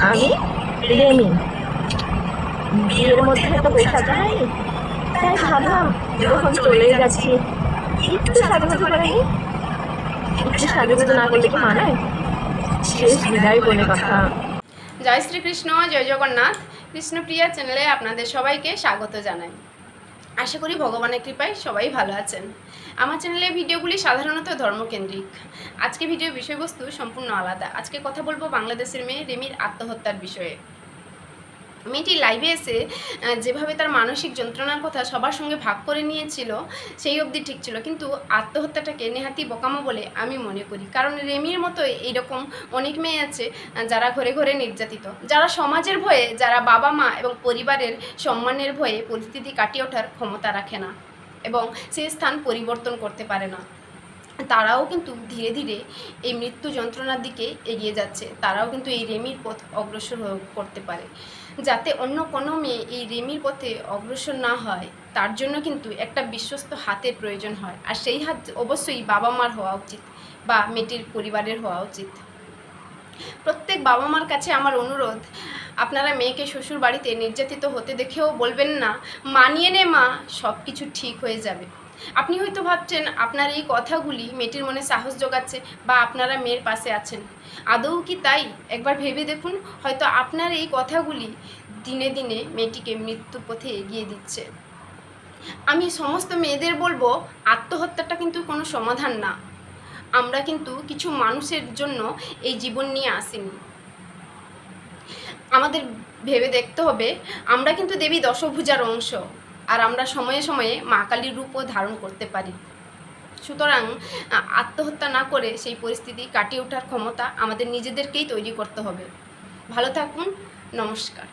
আমি রেমি। বিয়ের মধ্যে তো বসা যায়, তাই ভাবলাম যখন চলে যাচ্ছি একটু সাজুগুজু করে নিই। একটু সাজুগুজু না করলে কি মানায়? শেষ বিদায় বলে কথা। জয় শ্রীকৃষ্ণ, জয় জগন্নাথ। কৃষ্ণপ্রিয়া চ্যানেলে আপনাদের সবাইকে স্বাগত জানাই। আশা করি ভগবানের কৃপায় সবাই ভালো আছেন। আমার চ্যানেলের ভিডিওগুলি সাধারণত ধর্মকেন্দ্রিক। আজকে ভিডিও বিষয়বস্তু সম্পূর্ণ আলাদা। আজকে কথা বলবো বাংলাদেশের মেয়ে রেমির আত্মহত্যার বিষয়ে। মেয়েটি লাইভে এসে যেভাবে তার মানসিক যন্ত্রণার কথা সবার সঙ্গে ভাগ করে নিয়েছিল সেই অবধি ঠিক ছিল, কিন্তু আত্মহত্যাটাকে নেহাতি বোকামো বলে আমি মনে করি। কারণ রেমির মতো এইরকম অনেক মেয়ে আছে যারা ঘরে ঘরে নির্যাতিত, যারা সমাজের ভয়ে, যারা বাবা মা এবং পরিবারের সম্মানের ভয়ে পরিস্থিতি কাটিয়ে ওঠার ক্ষমতা রাখে না এবং সেই স্থান পরিবর্তন করতে পারে না। তারাও কিন্তু ধীরে ধীরে এই মৃত্যু যন্ত্রণার দিকে এগিয়ে যাচ্ছে। তারাও কিন্তু এই রেমির পথ অগ্রসর করতে পারে। যাতে অন্য কোনো মেয়ে এই রেমির পথে অগ্রসর না হয়, তার জন্য কিন্তু একটা বিশ্বস্ত হাতের প্রয়োজন হয়। আর সেই হাত অবশ্যই বাবা মার হওয়া উচিত বা মেয়েটির পরিবারের হওয়া উচিত। প্রত্যেক বাবা মার কাছে আমার অনুরোধ, আপনারা মেয়েকে শ্বশুর বাড়িতে নির্যাতিত হতে দেখেও বলবেন না মানিয়ে নে মা, সব কিছু ঠিক হয়ে যাবে। আপনি হয়তো ভাবছেন আপনার এই কথাগুলি মেয়েটির মনে সাহস যোগাচ্ছে বা আপনারা মেয়ের পাশে আছেন। আদৌ কি তাই? একবার ভেবে দেখুন, হয়তো আপনার এই কথাগুলি দিনে দিনে মেয়েটিকে মৃত্যুর পথে এগিয়ে দিচ্ছে। আমি সমস্ত মেয়েদের বলবো, আত্মহত্যাটা কিন্তু কোনো সমাধান না। আমরা কিন্তু কিছু মানুষের জন্য এই জীবন নিয়ে আসিনি। আমাদের ভেবে দেখতে হবে, আমরা কিন্তু দেবী দশভুজার অংশ, আর আমরা সময়ে সময়ে মা কালীর রূপও ধারণ করতে পারি। সুতরাং আত্মহত্যা না করে সেই পরিস্থিতি কাটিয়ে ওঠার ক্ষমতা আমাদের নিজেদেরকেই তৈরি করতে হবে। ভালো থাকুন, নমস্কার।